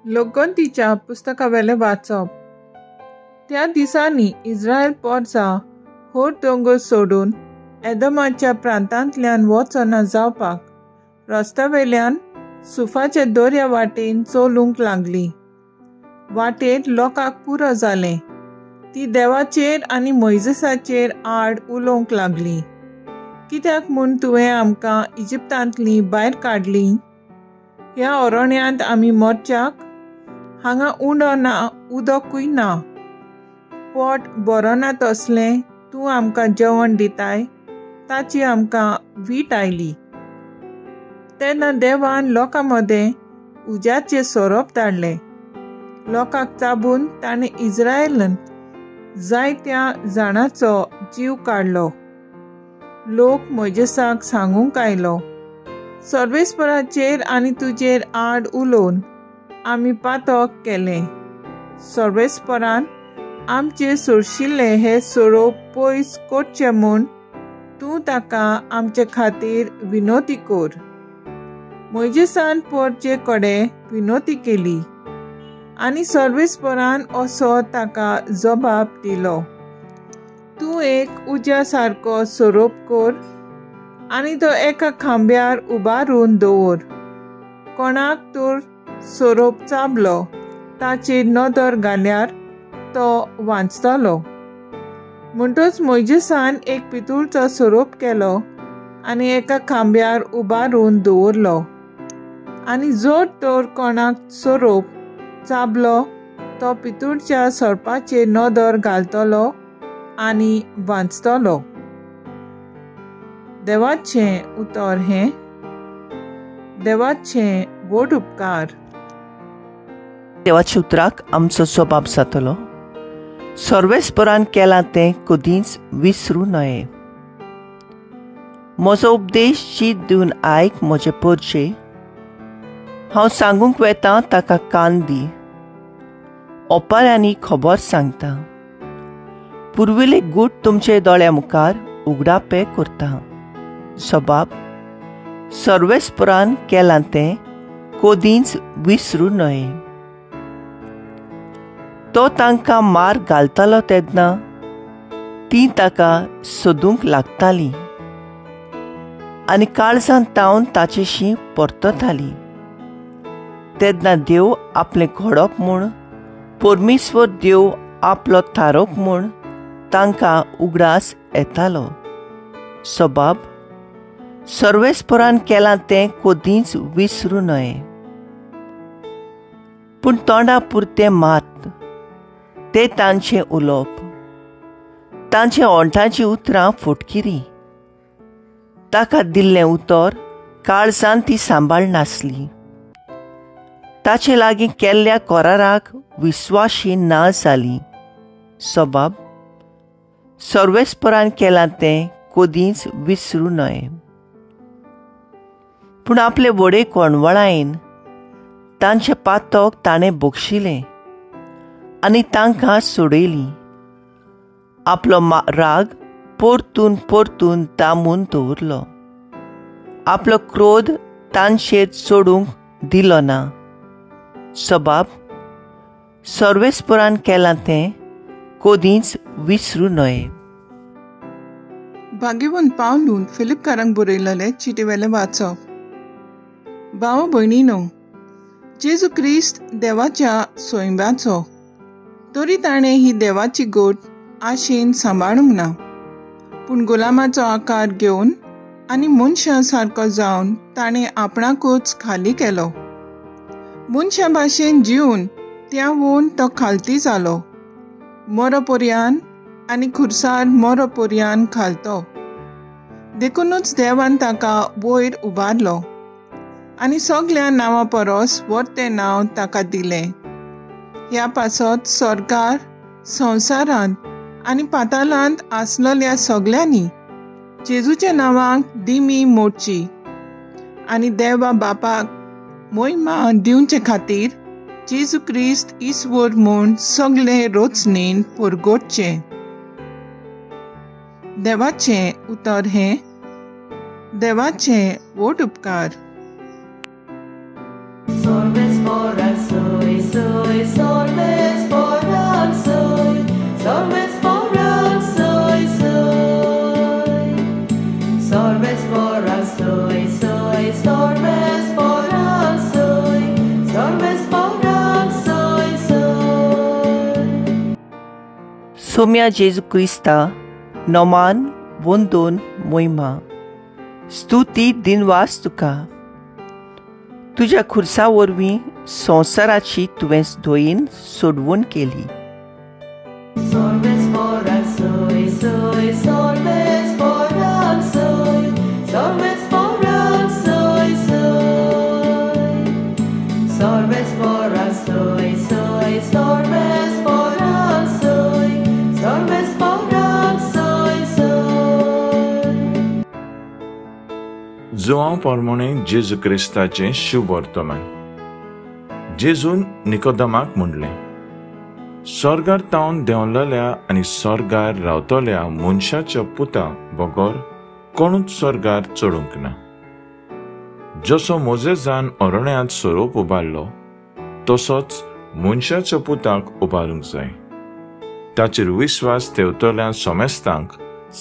लोकगंतीच्या पुस्तकावेले वाचप. त्या दिसांनी इस्रायल पोरसा होर दोंगर सोडून एदोमाच्या प्रांतांतल्यान वचना जावपाक रस्त्यावेल्यान सुफाचे दोर्या वाटेन चलूंक लागली. वाटेर लोकांक पुरो जालें. ती देवाचेर आनी मोइजेसाचेर आड उलोवंक लागली. कित्याक म्हूण तुवें आमकां इजिप्तांतली भायर काडलीं? ह्या अरण्यांत आमी मरच्याक? हांगा उंडो ना, उदकूय ना. पोट बरो ना तसलें तूं आमकां जेवण दिताय, ताची आमकां वीट आयली. तेन्ना देवान लोकां मदें उज्याचें सोरोप धाडलें. लोकांक चाबून ताणें इस्रायेलान जायत्या जाणांचो जीव काडलो. लोक मोइजेसाक सांगूंक आयलो, सर्वेस्पराचेर आनी तुजेर आड उलोवन आमी पातक केलें. सर्वेस्परान आमचे सोडशिल्ले हे सोरोप पयस कोरचें म्हूण तूं ताका आमचे खातीर विनोती कोर. मोइजेसान पोरचे कडेन विनोती केली आनी सर्वेस्परान असो ताका जबाब दिलो, तूं एक उज्या सारको सोरोप कोर आनी तो एका खांब्यार उबारून दवर. कोणाक तर सोरोप चाबलो ताचेर नदर घाल्यार तो वाचतलो. म्हणटच मोइजेसान एक पितूळचो सोरोप केलो आनी एका खांब्यार उबारून दवरलो. आनी जर तर कोणाक सोरोप चाबलो तो पितूळच्या सोरपाचेर नदर घालतलो आनी वाचतलो. देवाचें उतर हें. देवाचें व्हड उपकार. देवाच्या उतराक आमचो जबाब जातलो. सर्वेस्परान केलां तें कधीच विसरूं नये. म्हजो उपदेश शीत दिवन आयक म्हजे पोरचे. हांव सांगूंक वेतां ताका कान दी. ओपाऱ्यांनी खबर सांगता. पुर्विले गूट तुमचे दोळ्या मुखार उगडापे करता. जबाब. सर्वेस्परान केलां तें कधीच विसरूं नये. तो तांकां मार घालतालो तेन्ना तीं ताका सोदूंक लागतालीं आनी काळजांत तावन ताचेशी परततालीं. तेन्ना देव आपलें घडप म्हूण, परमेश्वर देव आपलो थारोक म्हूण तांकां उगडास येतालो. जबाब. सर्वेस्परान केलां तें कधीच विसरूं नये. पूण तोंडा पुरतें मात तें तांचें उलोवप. तांच्या ओंठाची उतरां फुटकिरी. ताका दिल्लें उतर काळजांत ती सांबाळनासली. ताचे लागीं केल्ल्या कराराक विस्वाशी ना जाली. जबाब. सर्वेस्परान केलां तें कधीच विसरूं नये. पूण आपले व्हडे कोणवळायेन तांचे पातक ताणें बक्षिलें आनी तांकां सोडयलीं. आपलो राग परतून परतून दामून दवरलो. आपलो क्रोध तांचेर चडूंक दिलो ना. जबाब. सर्वेस्परान केलां तें कधीच विसरूं नये. भाग्यवन पावलून फिलिपकारांक बरयलेलें चिटेवेलें वाचप. भाव भयणीनो, जेजू क्रिस्त देवाच्या सोयंब्याचो, तरी ताणें ही देवाची गोट आशेन सांबाळूंक ना. पूण गुलामाचो आकार घेवन आनी मनशां सारको जावन ताणें आपणाकूच खाली केलो. मनशा भाशेन जिवन त्या वोन तो खालती जालो. मरोपर्यान आनी खुर्सार मरोपर्यान खालतो. देखूनच देवान ताका वयर उबारलो आनी सगळ्या नांवां परस व्हडतें नांव ताका दिलें. ह्या पासत स्वर्गार, संवसारांत आनी पातालांत आसलेल्या सगळ्यांनी जेजूच्या नांवाक दिमी मोडची आनी देवा बापाक महिमा दिवचे खातीर जेजू क्रिस्त इस्वर म्हूण सगळे रोचणेन परगोडचें. देवाचें उतर हें. देवाचें व्हड उपकार. Sorbes por soy, salves por al soy, salves por al soy, soy, salves por al soy, soy, salves por al soy, salves por al soy, soy. Saumya जेजू क्रिस्ता नोमान वंदोन मोहिमा स्तुती दिनवास तुका तुझ्या खुर्सा वरवीं संवसाराची तुवें धोयीन सोडवून केली. Salves por al soy, soy, salves por al soy, salves por al soy, soy, salves por al soy, soy, salves por al soy, salves por al soy, soy. जोआं पोरमोणे जेजू क्रिस्ताचें शुभ वर्तमान. जेजून निकोदमाक म्हणलें, स्वर्गार तावन देंवलेल्या आनी स्वर्गार रावतल्या मनशाच्या पुता बगोर कोणूच स्वर्गार चडूंक ना. जसो मोजेजान अरण्यांत सोरोप उबारलो तसोच मनशाच्या पुताक उबारूंक जाय. ताचेर विस्वास ठेवतल्या सोमेस्तांक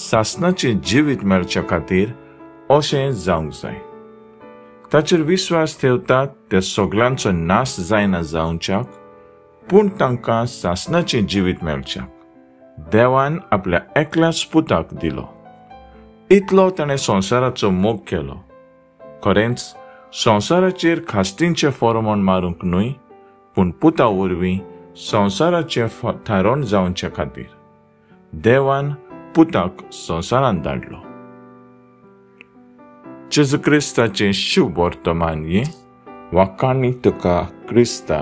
सासणाचें जिवीत मेळच्या खातीर अशें जावंक जाय. ताचेर विस्वास ठेवतात ते सगळ्यांचो नाश जायना जावच्याक पूण तांकां सासणाचें जिवीत मेळच्याक देवान आपल्या एकल्याच पुताक दिलो. इतलो ताणें संवसाराचो मोग केलो. खरेंच संवसाराचेर खास्तींचे फॉर्मोन मारूंक न्हय पूण पुता वरवीं संवसाराचें थारोवन जावचे खातीर देवान पुताक संवसारांत धाडलो. जेजू क्रिस्ताचें शुभ वर्तमान हें वाखाणी तुका क्रिस्ता.